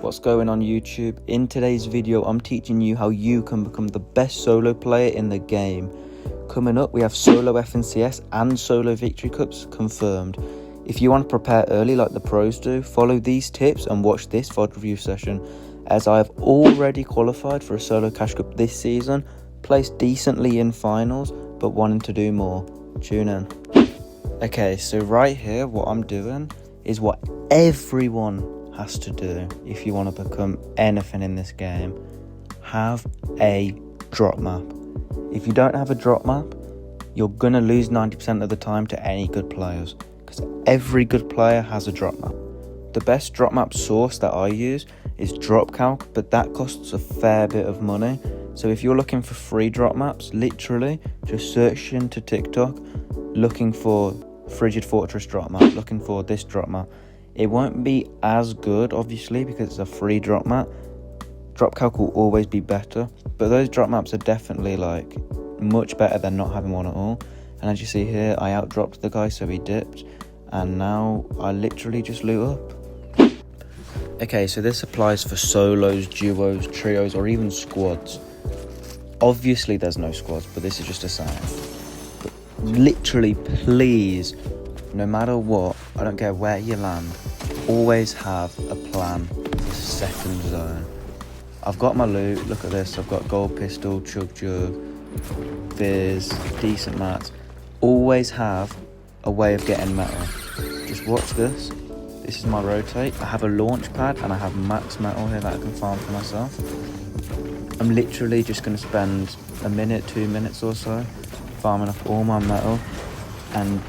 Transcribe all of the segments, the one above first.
What's going on YouTube? In today's video I'm teaching you how you can become the best solo player in the game. Coming up we have solo FNCS and solo victory cups confirmed. If you want to prepare early like the pros do, follow these tips and watch this VOD review session, as I have already qualified for a solo cash cup this season, placed decently in finals but wanting to do more. Tune in. Okay, so right here what I'm doing is what everyone has to do if you want to become anything in this game. Have a drop map. If you don't have a drop map, you're gonna lose 90% of the time to any good players, because every good player has a drop map. The best drop map source that I use is DropCalc, but that costs a fair bit of money. So if you're looking for free drop maps, literally just search into TikTok looking for Frigid Fortress drop map, looking for this drop map. It won't be as good, obviously, because it's a free drop map. DropCalc will always be better, but those drop maps are definitely like much better than not having one at all. And as you see here, I outdropped the guy, so he dipped, and now I literally just loot up. Okay, so this applies for solos, duos, trios, or even squads. Obviously there's no squads, but this is just a saying. But literally, please, no matter what, I don't care where you land, always have a plan for second zone. I've got my loot, look at this, I've got gold pistol, chug jug, fizz, decent mats. Always have a way of getting metal. Just watch this. This is my rotate. I have a launch pad and I have max metal here that I can farm for myself. I'm literally just going to spend a minute, 2 minutes or so farming up all my metal, and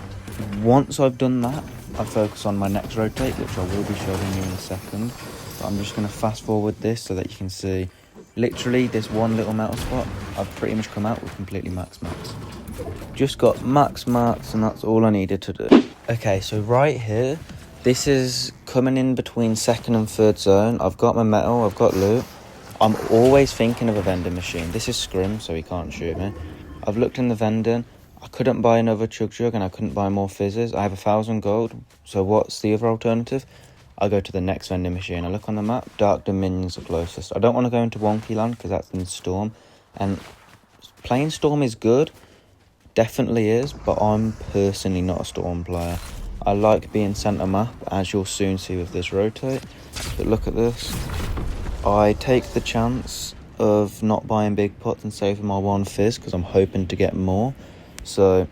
once I've done that, I focus on my next rotate, which I will be showing you in a second. But I'm just going to fast forward this so that you can see literally this one little metal spot. I've pretty much come out with completely max mats. Just got max mats, and that's all I needed to do. Okay, so right here, this is coming in between second and third zone. I've got my metal, I've got loot. I'm always thinking of a vending machine. This is scrim, so he can't shoot me. I've looked in the vending. I couldn't buy another chug jug and I couldn't buy more fizzes. I have 1,000 gold, so what's the other alternative? I go to the next vending machine. I look on the map, Dark Dominion's the closest. I don't want to go into Wonky Land because that's in Storm, and playing Storm is good, definitely is, but I'm personally not a Storm player. I like being centre map, as you'll soon see with this rotate. But look at this. I take the chance of not buying big pots and saving my one fizz because I'm hoping to get more. So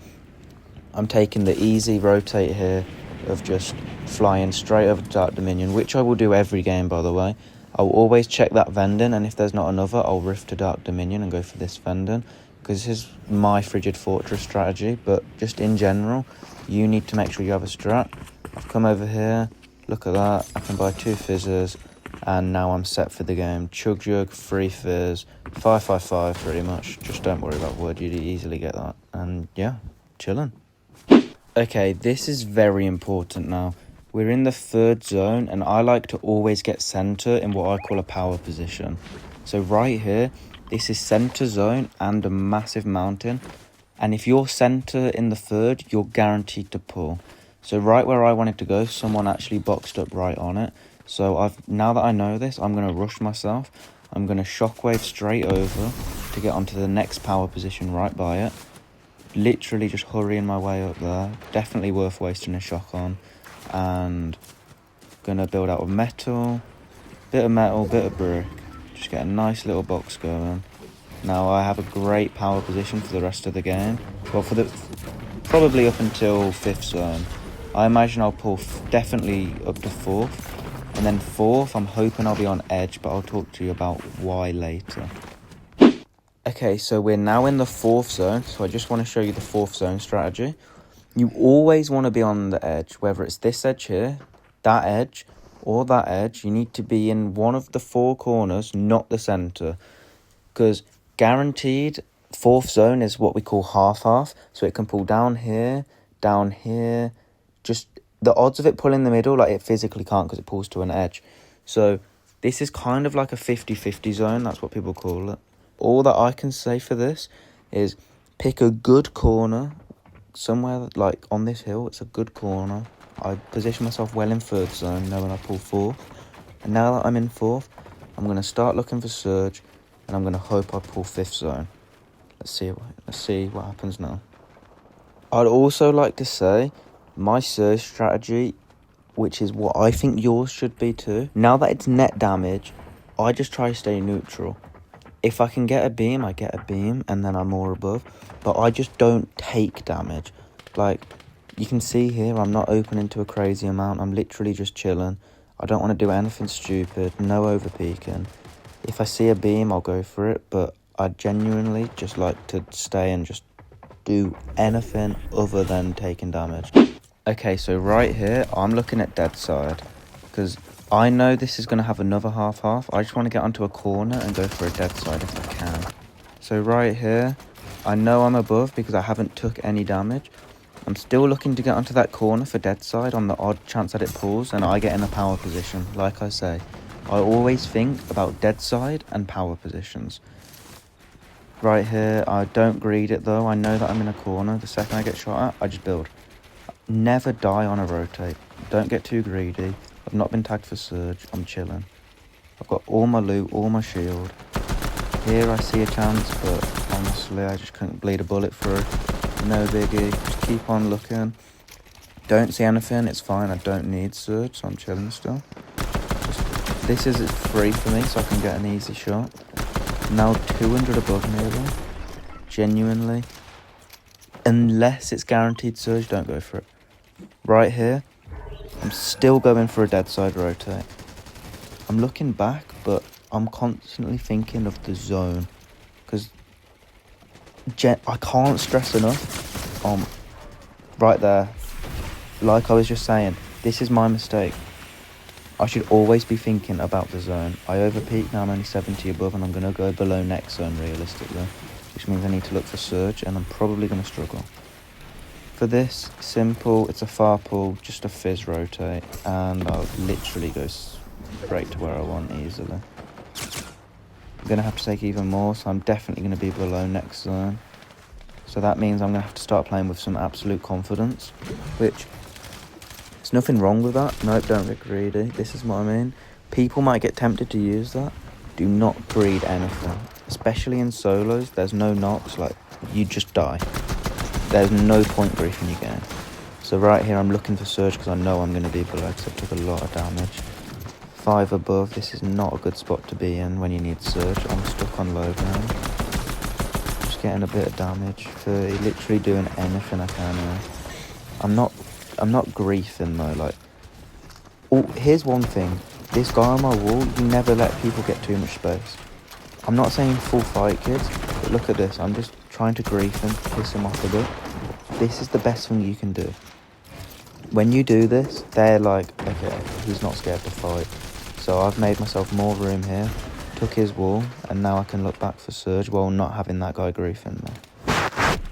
I'm taking the easy rotate here of just flying straight over to Dark Dominion, which I will do every game, by the way. I'll always check that vending, and if there's not another, I'll rift to Dark Dominion and go for this vending, because this is my Frigid Fortress strategy. But just in general, you need to make sure you have a strat. I've come over here, look at that, I can buy 2 fizzes, and now I'm set for the game. Chug jug, free fizz, 555 pretty much. Just don't worry about wood, you'd easily get that. And yeah, chilling. Okay, this is very important now. We're in the third zone, and I like to always get center in what I call a power position. So right here, this is center zone and a massive mountain. And if you're center in the third, you're guaranteed to pull. So right where I wanted to go, someone actually boxed up right on it. So now that I know this, I'm going to rush myself. I'm going to shockwave straight over to get onto the next power position right by it. Literally just hurrying my way up there. Definitely worth wasting a shock on. And going to build out of metal, bit of brick. Just get a nice little box going. Now I have a great power position for the rest of the game. Well, probably up until 5th zone. I imagine I'll pull definitely up to 4th. And then 4th, I'm hoping I'll be on edge, but I'll talk to you about why later. Okay, so we're now in the 4th zone, so I just want to show you the 4th zone strategy. You always want to be on the edge, whether it's this edge here, that edge, or that edge. You need to be in one of the 4 corners, not the centre. Because guaranteed, 4th zone is what we call half-half, so it can pull down here, just the odds of it pulling the middle, like it physically can't because it pulls to an edge. So this is kind of like a 50-50 zone, that's what people call it. All that I can say for this is pick a good corner, somewhere like on this hill, it's a good corner. I position myself well in 3rd zone, knowing I pull 4th. And now that I'm in 4th, I'm going to start looking for Surge, and I'm going to hope I pull 5th zone. Let's see what happens now. I'd also like to say my Surge strategy, which is what I think yours should be too. Now that it's net damage, I just try to stay neutral. If I can get a beam, I get a beam, and then I'm more above. But I just don't take damage. Like, you can see here, I'm not opening to a crazy amount. I'm literally just chilling. I don't want to do anything stupid, no overpeaking. If I see a beam, I'll go for it, but I genuinely just like to stay and just do anything other than taking damage. Okay, so right here, I'm looking at dead side, because I know this is going to have another half-half. I just want to get onto a corner and go for a dead side if I can. So right here, I know I'm above because I haven't took any damage. I'm still looking to get onto that corner for dead side on the odd chance that it pulls and I get in a power position. Like I say, I always think about dead side and power positions. Right here, I don't greed it though. I know that I'm in a corner. The second I get shot at, I just build. Never die on a rotate. Don't get too greedy. I've not been tagged for Surge. I'm chilling. I've got all my loot, all my shield. Here I see a chance, but honestly, I just couldn't bleed a bullet through. No biggie. Just keep on looking. Don't see anything. It's fine. I don't need Surge, so I'm chilling still. This is free for me, so I can get an easy shot. Now 200 above nearly. Genuinely. Unless it's guaranteed Surge, don't go for it. Right here, I'm still going for a dead side rotate. I'm looking back, but I'm constantly thinking of the zone. Because I can't stress enough. Right there. Like I was just saying, this is my mistake. I should always be thinking about the zone. I overpeak, now I'm only 70 above, and I'm going to go below next zone realistically. Which means I need to look for Surge, and I'm probably going to struggle. For this, simple, it's a far pull, just a fizz rotate, and I'll literally go straight to where I want easily. I'm going to have to take even more, so I'm definitely going to be below next zone. So that means I'm going to have to start playing with some absolute confidence, which, there's nothing wrong with that. Nope, don't get greedy. This is what I mean. People might get tempted to use that. Do not greed anything. Especially in solos, there's no knocks, like, you just die. There's no point griefing your game. So right here, I'm looking for Surge because I know I'm going to be below because I took a lot of damage. 5 above, this is not a good spot to be in when you need Surge. I'm stuck on low ground. Just getting a bit of damage. 30, literally doing anything I can here. I'm not griefing though, like... Oh, here's one thing. This guy on my wall, you never let people get too much space. I'm not saying full fight, kids, but look at this. I'm just trying to grief him, piss him off a bit. This is the best thing you can do. When you do this, they're like, okay, he's not scared to fight. So I've made myself more room here, took his wall, and now I can look back for Surge while not having that guy griefing me.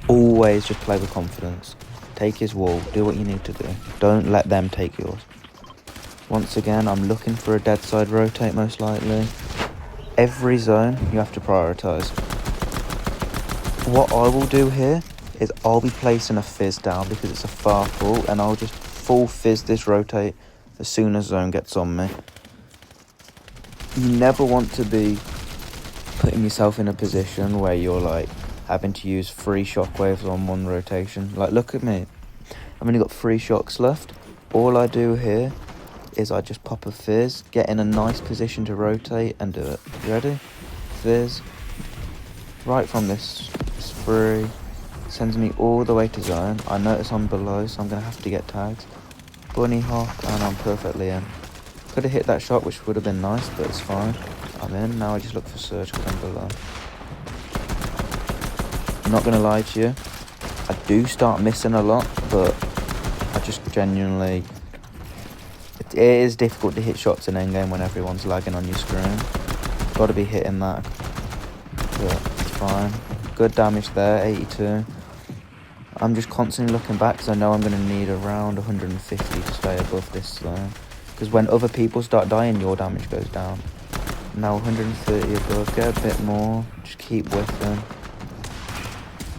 Always just play with confidence. Take his wall, do what you need to do. Don't let them take yours. Once again, I'm looking for a dead side rotate most likely. Every zone, you have to prioritise. What I will do here is I'll be placing a fizz down because it's a far pull, and I'll just full fizz this rotate as soon as zone gets on me. You never want to be putting yourself in a position where you're like having to use 3 shockwaves on one rotation. Like, look at me. I've only got 3 shocks left. All I do here is I just pop a fizz, get in a nice position to rotate and do it. You ready? Fizz. Right from this spree. Sends me all the way to zone. I notice I'm below, so I'm going to have to get tags. Bunny hop, and I'm perfectly in. Could have hit that shot, which would have been nice, but it's fine. I'm in. Now I just look for Surge because I'm below. I'm not going to lie to you. I do start missing a lot, but I just genuinely... It is difficult to hit shots in endgame when everyone's lagging on your screen. Got to be hitting that. But it's fine. Good damage there, 82. I'm just constantly looking back because I know I'm going to need around 150 to stay above this zone. Because when other people start dying, your damage goes down. Now 130 above, get a bit more. Just keep whiffing.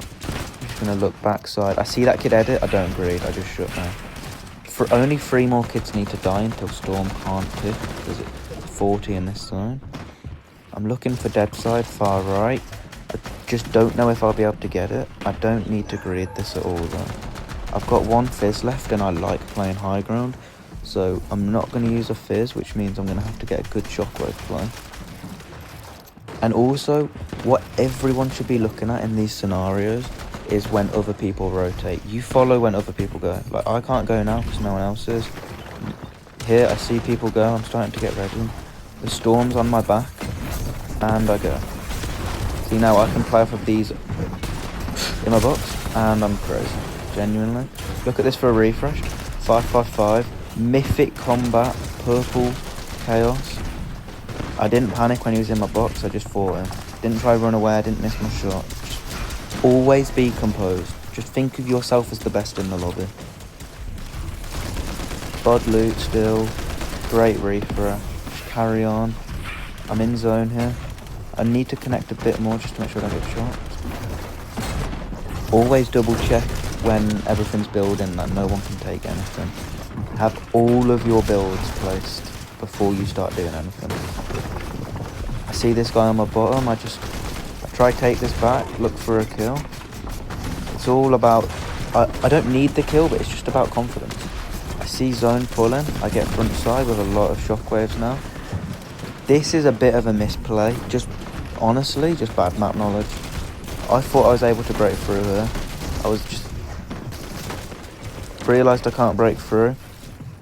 I'm just going to look backside. I see that kid edit, I don't greed, I just shut now. Only 3 more kids need to die until Storm can't pick, because 40 in this zone. I'm looking for dead side, far right. I just don't know if I'll be able to get it. I don't need to greed this at all though. I've got one fizz left and I like playing high ground. So I'm not going to use a fizz, which means I'm going to have to get a good shockwave play. And also, what everyone should be looking at in these scenarios is when other people rotate. You follow when other people go. Like, I can't go now because no one else is. Here, I see people go. I'm starting to get ready. The storm's on my back. And I go. See, now I can play off of these in my box. And I'm crazy. Genuinely. Look at this for a refresh. 555. Mythic combat. Purple chaos. I didn't panic when he was in my box. I just fought him. Didn't try to run away. I didn't miss my shot. Just always be composed. Just think of yourself as the best in the lobby. Bod loot still. Great refresh. Just carry on. I'm in zone here. I need to connect a bit more just to make sure I don't get shot. Always double check when everything's building that no one can take anything. Have all of your builds placed before you start doing anything. I see this guy on my bottom. I try to take this back, look for a kill. It's all about, I don't need the kill, but it's just about confidence. I see zone pulling. I get front side with a lot of shockwaves now. This is a bit of a misplay. Honestly, just bad map knowledge. I thought I was able to break through here. I was just realised I can't break through.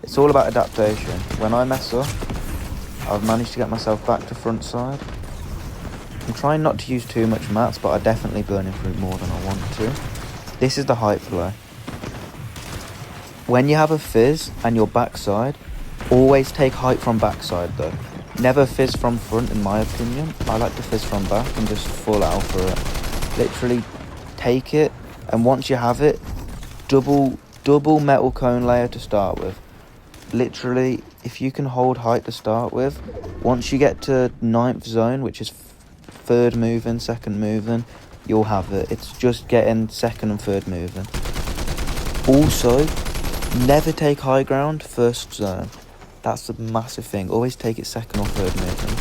It's all about adaptation. When I mess up, I've managed to get myself back to front side. I'm trying not to use too much mats, but I'm definitely burning through more than I want to. This is the height play. When you have a fizz and your backside, always take height from backside though. Never fizz from front in my opinion. I like to fizz from back and just full alpha it. Literally take it, and once you have it, double metal cone layer to start with. Literally, if you can hold height to start with, once you get to 9th zone, which is third moving, second moving, you'll have it. It's just getting second and third moving. Also, never take high ground first zone. That's a massive thing. Always take it second or third moving.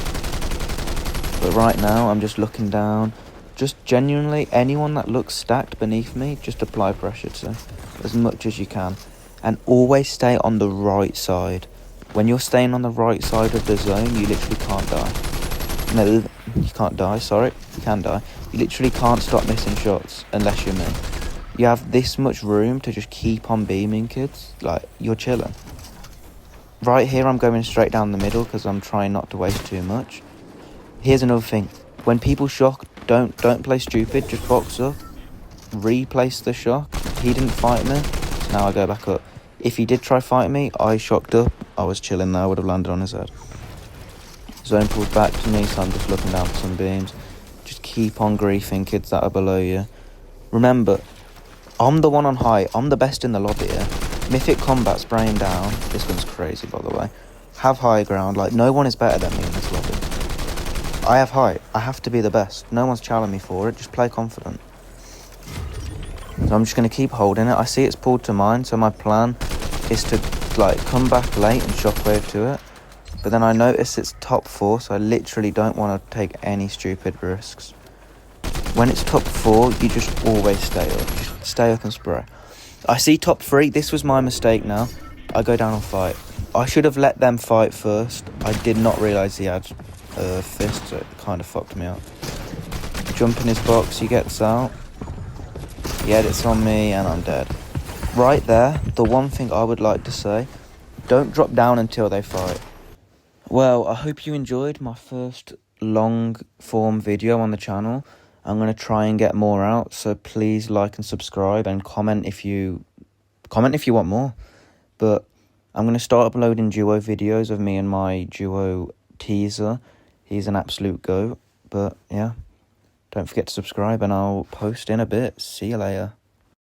But right now, I'm just looking down. Just genuinely, anyone that looks stacked beneath me, just apply pressure to as much as you can. And always stay on the right side. When you're staying on the right side of the zone, you literally can't die. No, you can't die, sorry. You can die. You literally can't stop missing shots unless you're me. You have this much room to just keep on beaming, kids. Like, you're chilling. Right here, I'm going straight down the middle because I'm trying not to waste too much. Here's another thing. When people shock, don't play stupid. Just box up. Replace the shock. He didn't fight me. So now I go back up. If he did try fighting me, I shocked up. I was chilling there. I would have landed on his head. Zone pulled back to me, so I'm just looking down for some beams. Just keep on griefing kids that are below you. Remember, I'm the one on high. I'm the best in the lobby here. Mythic combat spraying down. This gun's crazy, by the way. Have high ground. Like, no one is better than me in this lobby. I have height. I have to be the best. No one's challenging me for it. Just play confident. So I'm just going to keep holding it. I see it's pulled to mine, so my plan is to like come back late and shockwave to it. But then I notice it's top 4, so I literally don't want to take any stupid risks. When it's top 4, you just always stay up. Just stay up and spray. I see top 3. This was my mistake now. I go down and fight. I should have let them fight first. I did not realise he had a fist, so it kind of fucked me up. Jump in his box, he gets out. He edits on me and I'm dead. Right there, the one thing I would like to say, don't drop down until they fight. Well, I hope you enjoyed my first long form video on the channel. I'm going to try and get more out, so please like and subscribe and comment if you want more. But I'm going to start uploading duo videos of me and my duo teaser. He's an absolute goat. But yeah, don't forget to subscribe and I'll post in a bit. See you later.